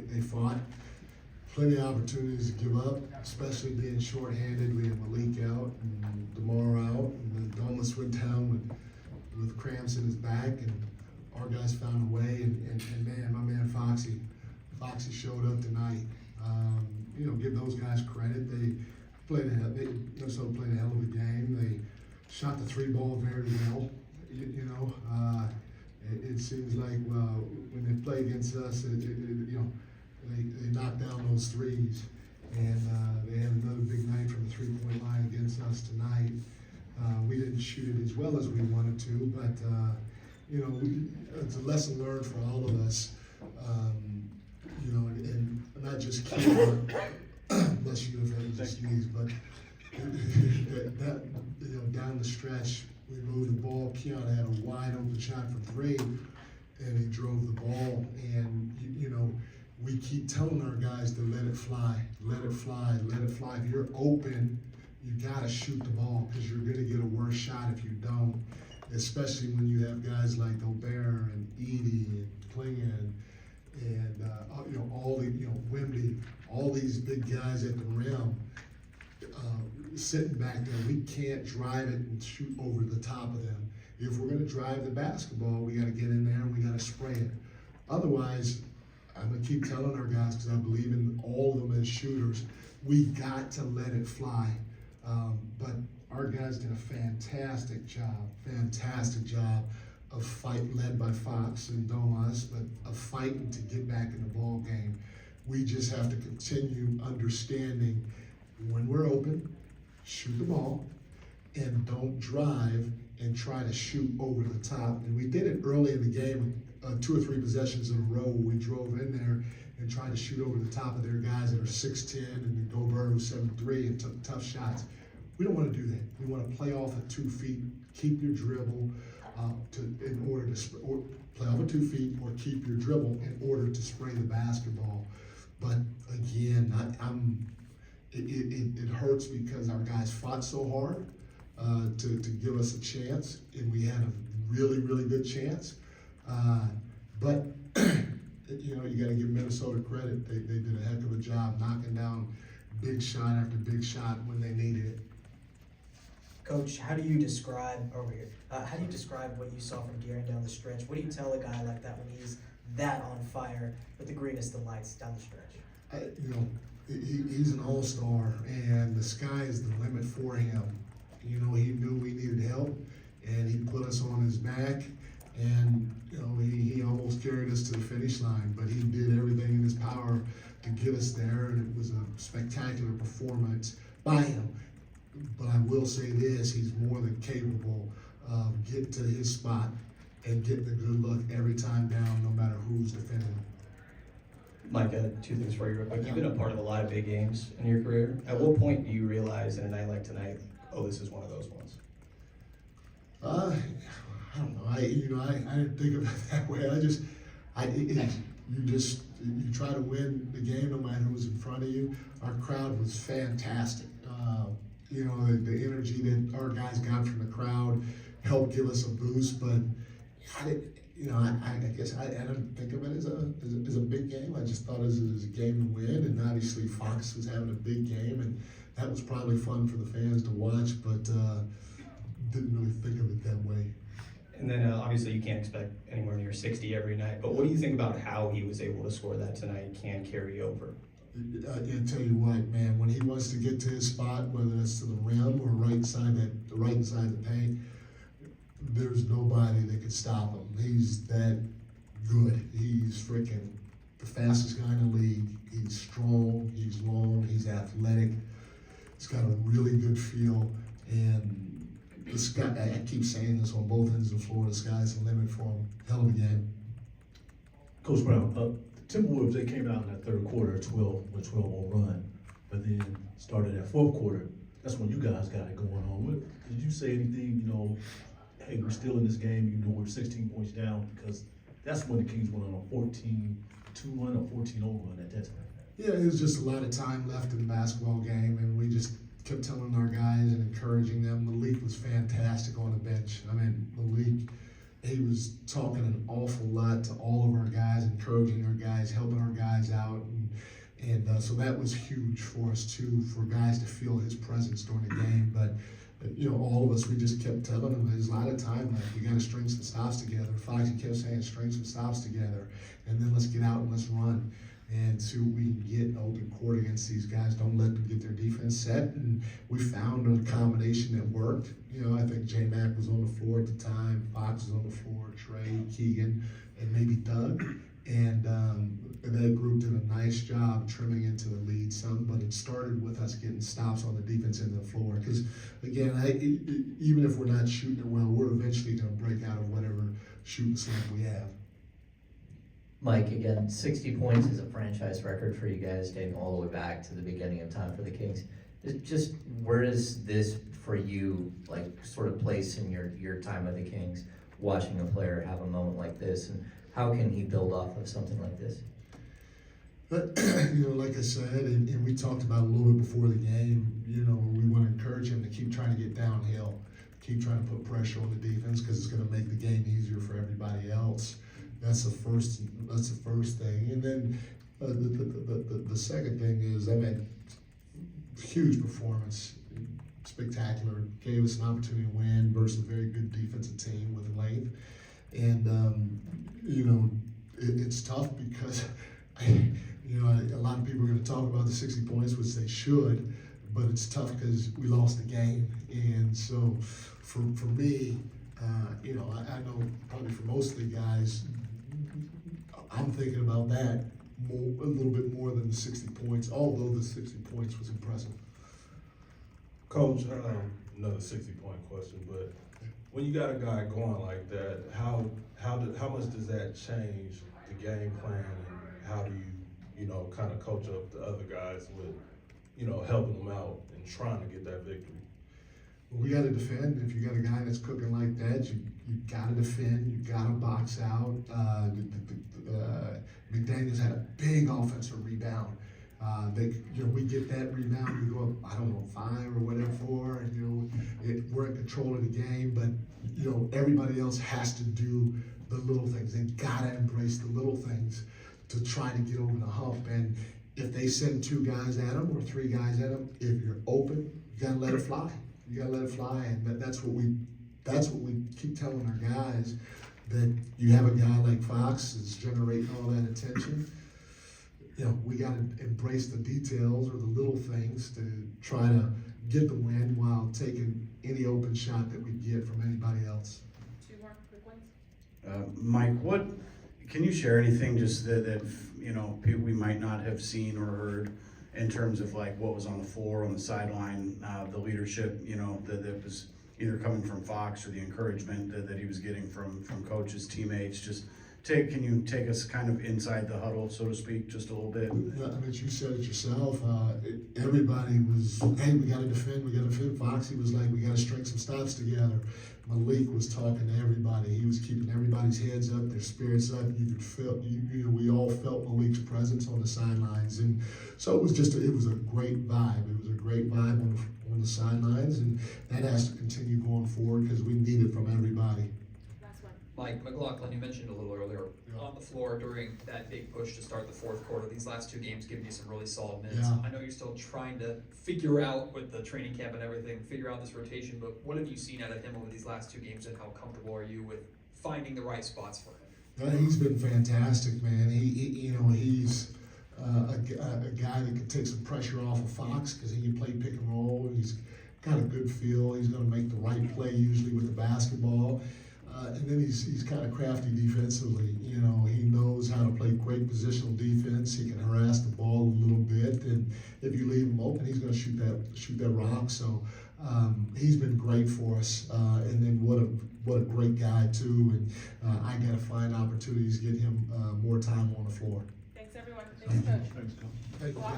they fought. Plenty of opportunities to give up, especially being shorthanded. We had Malik out and DeMar out, and then Domus went down with cramps in his back, and our guys found a way. And man, my man Foxy showed up tonight. Give those guys credit. They Minnesota played a hell of a game. They shot the three ball very well. It seems like when they play against us, they knock down those threes, and they had another big night from the three-point line against us tonight. We didn't shoot it as well as we wanted to, but it's a lesson learned for all of us. And not just Keon, bless you if I just sneeze, but down the stretch, we moved the ball. Keon had a wide open shot from three, and he drove the ball. And we keep telling our guys to let it fly, let it fly, let it fly. If you're open, you gotta shoot the ball, because you're gonna get a worse shot if you don't. Especially when you have guys like Gobert and Edie and Klingon and all the Wemby, all these big guys at the rim. Sitting back there, we can't drive it and shoot over the top of them. If we're going to drive the basketball, we got to get in there and we got to spray it. Otherwise, I'm going to keep telling our guys, because I believe in all of them as shooters, we got to let it fly. But our guys did a fantastic job of fight, led by Fox and Domas, but of fighting to get back in the ball game. We just have to continue understanding when we're open, shoot the ball, and don't drive and try to shoot over the top. And we did it early in the game, 2 or 3 possessions in a row. We drove in there and tried to shoot over the top of their guys that are 6'10", and then Gobert who's 7'3", and took tough shots. We don't want to do that. We want to play off at 2 feet, keep your dribble in order to play off at 2 feet, or keep your dribble in order to spray the basketball. But again, it hurts because our guys fought so hard to give us a chance, and we had a really, really good chance. But you got to give Minnesota credit. They did a heck of a job knocking down big shot after big shot when they needed it. Coach, how do you describe what you saw from De'Aaron down the stretch? What do you tell a guy like that when he's that on fire with the greenest of lights down the stretch? He's an all-star, and the sky is the limit for him. He knew we needed help, and he put us on his back, and he almost carried us to the finish line, but he did everything in his power to get us there, and it was a spectacular performance by him. But I will say this, he's more than capable of getting to his spot and getting the good look every time down, no matter who's defending him. Mike, I had 2 things for you real quick. You've been a part of a lot of big games in your career. At what point do you realize in a night like tonight, this is one of those ones? I don't know. I didn't think of it that way. You try to win the game no matter who's in front of you. Our crowd was fantastic. The energy that our guys got from the crowd helped give us a boost, but I guess I didn't think of it as a big game. I just thought it was a game to win, and obviously Fox was having a big game, and that was probably fun for the fans to watch, but didn't really think of it that way. And then obviously you can't expect anywhere near 60 every night, but what do you think about how he was able to score that tonight can carry over? I tell you what, man, when he wants to get to his spot, whether it's to the rim or right inside the paint, there's nobody that can stop him. He's that good. He's freaking the fastest guy in the league. He's strong, he's long, he's athletic. He's got a really good feel, and this guy, I keep saying this on both ends of the floor, the sky's the limit for him. Hell of a game. Coach Brown, the Timberwolves, they came out in that third quarter, 12-0 run, but then started that fourth quarter. That's when you guys got it going on. Did you say anything, hey, we're still in this game, we're 16 points down? Because that's when the Kings went on a 14-2 run or 14-0 run at that time. Yeah, it was just a lot of time left in the basketball game, and we just kept telling our guys and encouraging them. Malik was fantastic on the bench. I mean, Malik he was talking an awful lot to all of our guys, encouraging our guys, helping our guys out, and so that was huge for us too, for guys to feel his presence during the game. But you know, all of us, we just kept telling him there's a lot of time left. We got to string some stops together. Foxy kept saying, string some stops together, and then let's get out and let's run and see what we can get in open court against these guys. Don't let them get their defense set. And we found a combination that worked. You know, I think J Mac was on the floor at the time, Fox was on the floor, Trey, Keegan, and maybe Doug. And that group did a nice job trimming into the lead some, but it started with us getting stops on the defense end of the floor. Because again, even if we're not shooting it well, we're eventually going to break out of whatever shooting slump we have. Mike, again, 60 points is a franchise record for you guys dating all the way back to the beginning of time for the Kings. Just where does this for you, like, sort of place in your time with the Kings, watching a player have a moment like this, and how can he build off of something like this? But, you know, like I said, and we talked about a little bit before the game, you know, we want to encourage him to keep trying to get downhill, keep trying to put pressure on the defense because it's going to make the game easier for everybody else. That's the first thing. And then the second thing is, I mean, huge performance, spectacular, gave us an opportunity to win versus a very good defensive team with length. And, you know, it's tough because, you know, a lot of people are going to talk about the 60 points, which they should, but it's tough because we lost the game. And so for me, you know, I know probably for most of the guys, I'm thinking about that a little bit more than the 60 points, although the 60 points was impressive. Coach, another 60-point question, but when you got a guy going like that, how much does that change the game plan, and how do you know, kind of coach up the other guys with, you know, helping them out and trying to get that victory? Well, we got to defend. If you got a guy that's cooking like that, you got to defend. You got to box out. McDaniels had a big offensive rebound. We get that rebound, we go up, I don't know, 5 or whatever, 4, and you know, we're in control of the game. But you know, everybody else has to do the little things. They gotta embrace the little things to try to get over the hump. And if they send 2 guys at them or 3 guys at them, if you're open, you gotta let it fly. You gotta let it fly, and that's what we keep telling our guys. That you have a guy like Fox that's generating all that attention. You know, we got to embrace the details or the little things to try to get the win while taking any open shot that we get from anybody else. 2 more quick ones. Mike, what can you share anything just that you know, people we might not have seen or heard in terms of like what was on the floor, on the sideline, the leadership, you know, that was either coming from Fox or the encouragement that he was getting from coaches, teammates? Just can you take us kind of inside the huddle, so to speak, just a little bit? I mean, you said it yourself. Everybody was, hey, we got to defend. We got to defend. Foxy was like, we got to string some stops together. Malik was talking to everybody. He was keeping everybody's heads up, their spirits up. You could feel, you know, we all felt Malik's presence on the sidelines, and so it was a great vibe. It was a great vibe on the sidelines, and that has to continue going forward because we need it from everybody. Last one. Mike McLaughlin, you mentioned a little earlier on the floor during that big push to start the 4th quarter. These last 2 games giving you some really solid minutes. Yeah. I know you're still trying to figure out with the training camp and everything, figure out this rotation, but what have you seen out of him over these last 2 games, and how comfortable are you with finding the right spots for him? Yeah, he's been fantastic, man. He's a guy that can take some pressure off of Fox because he can play pick and roll. He's got a good feel. He's going to make the right play usually with the basketball. And then he's kind of crafty defensively. You know, he knows how to play great positional defense. He can harass the ball a little bit, and if you leave him open, he's going to shoot that rock. So he's been great for us. And then what a great guy too. And I got to find opportunities to get him more time on the floor. Thanks, everyone. Thanks, Coach. Thanks, Coach. Thank you.